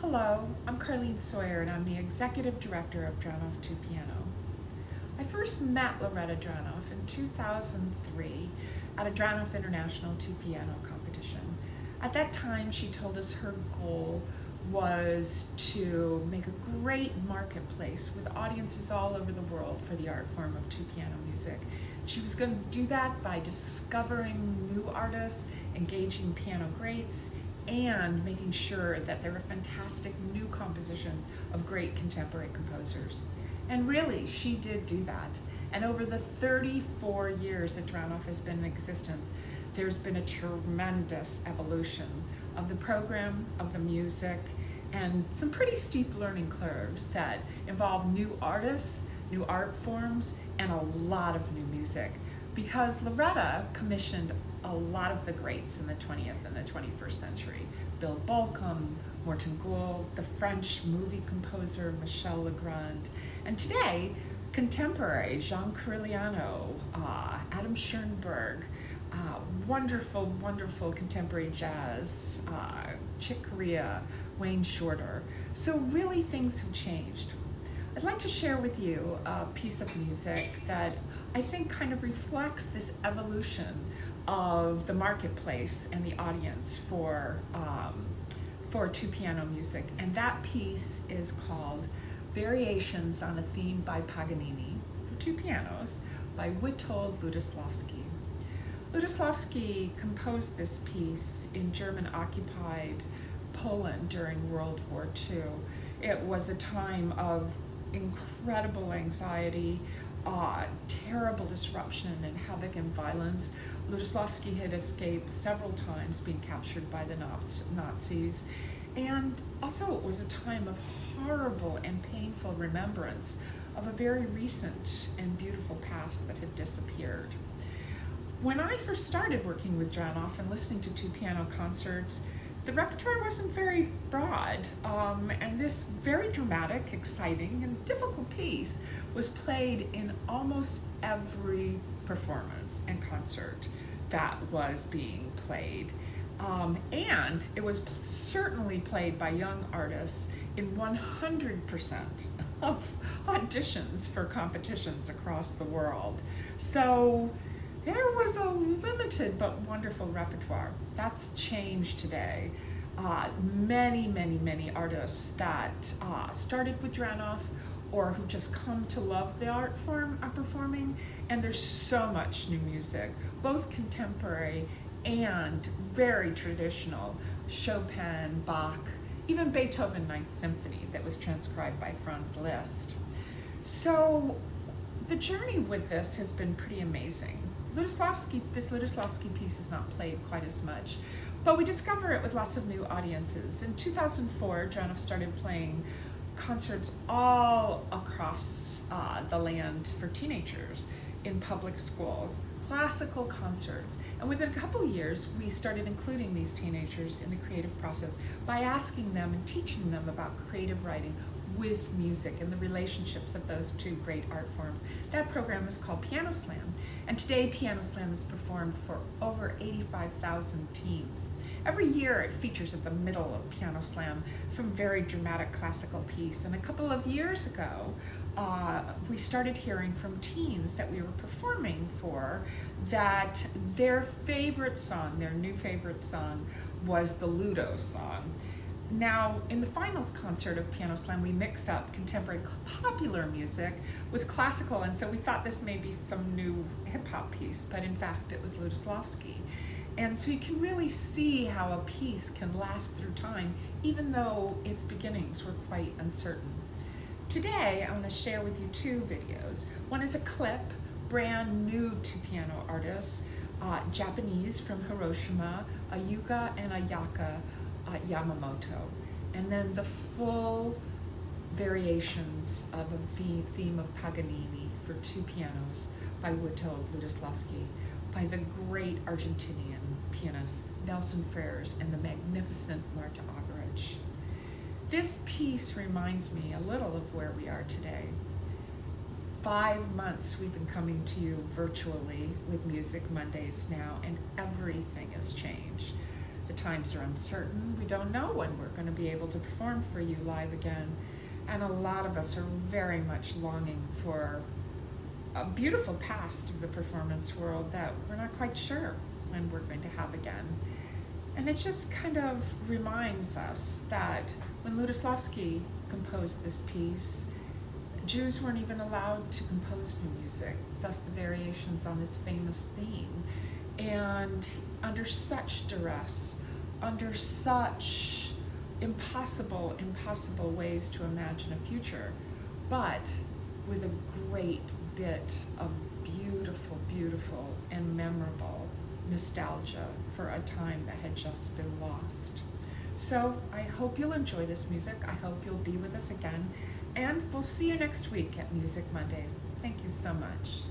Hello, I'm Carlene Sawyer and I'm the Executive Director of Dranoff 2 Piano. I first met Loretta Dranoff in 2003 at a Dranoff International 2 Piano competition. At that time, she told us her goal was to make a great marketplace with audiences all over the world for the art form of 2 piano music. She was going to do that by discovering new artists, engaging piano greats, and making sure that there were fantastic new compositions of great contemporary composers. And really, she did do that. And over the 34 years that Dranoff has been in existence, there's been a tremendous evolution of the program, of the music, and some pretty steep learning curves that involve new artists, new art forms, and a lot of new music. Because Loretta commissioned a lot of the greats in the 20th and the 21st century. Bill Bolcom, Morton Gould, the French movie composer Michel Legrand, and today, contemporary Jean Curigliano, Adam Schoenberg, wonderful, wonderful contemporary jazz, Chick Corea, Wayne Shorter. So really things have changed. I'd like to share with you a piece of music that I think kind of reflects this evolution of the marketplace and the audience for 2 piano music. And that piece is called Variations on a Theme by Paganini for 2 pianos by Witold Lutoslawski. Lutoslawski composed this piece in German-occupied Poland during World War II. It was a time of incredible anxiety, terrible disruption and havoc and violence. Lutoslawski had escaped several times being captured by the Nazis. And also it was a time of horrible and painful remembrance of a very recent and beautiful past that had disappeared. When I first started working with Dranoff and listening to 2 piano concerts, the repertoire wasn't very broad, and this very dramatic, exciting, and difficult piece was played in almost every performance and concert that was being played. And it was certainly played by young artists in 100% of auditions for competitions across the world. So there was a limited but wonderful repertoire. That's changed today. Many artists that started with Dranoff or who just come to love the art form are performing, and there's so much new music, both contemporary and very traditional. Chopin, Bach, even Beethoven Ninth Symphony that was transcribed by Franz Liszt. So the journey with this has been pretty amazing. This Lutoslawski piece is not played quite as much, but we discover it with lots of new audiences. In 2004, Dranoff started playing concerts all across the land for teenagers in public schools, classical concerts. And within a couple of years, we started including these teenagers in the creative process by asking them and teaching them about creative writing with music and the relationships of those 2 great art forms. That program is called Piano Slam, and today Piano Slam is performed for over 85,000 teens. Every year it features at the middle of Piano Slam some very dramatic classical piece, and a couple of years ago we started hearing from teens that we were performing for that their favorite song, their new favorite song, was the Ludo song. Now, in the finals concert of Piano Slam, we mix up contemporary popular music with classical, and so we thought this may be some new hip-hop piece, but in fact it was Lutoslawski. And so you can really see how a piece can last through time, even though its beginnings were quite uncertain. Today, I want to share with you 2 videos. One is a clip, brand new to piano artists, Japanese from Hiroshima, Ayuka and Ayaka Yamamoto, and then the full variations of a theme of Paganini for 2 pianos by Witold Lutoslawski, by the great Argentinian pianist Nelson Freire and the magnificent Marta Argerich. This piece reminds me a little of where we are today. 5 months we've been coming to you virtually with Music Mondays now, and everything has changed. The times are uncertain. We don't know when we're going to be able to perform for you live again. And a lot of us are very much longing for a beautiful past of the performance world that we're not quite sure when we're going to have again. And it just kind of reminds us that when Lutoslawski composed this piece, Jews weren't even allowed to compose new music, thus the variations on this famous theme. And under such duress, under such impossible ways to imagine a future, but with a great bit of beautiful and memorable nostalgia for a time that had just been lost. So I hope you'll enjoy this music. I hope you'll be with us again. And we'll see you next week at Music Mondays. Thank you so much.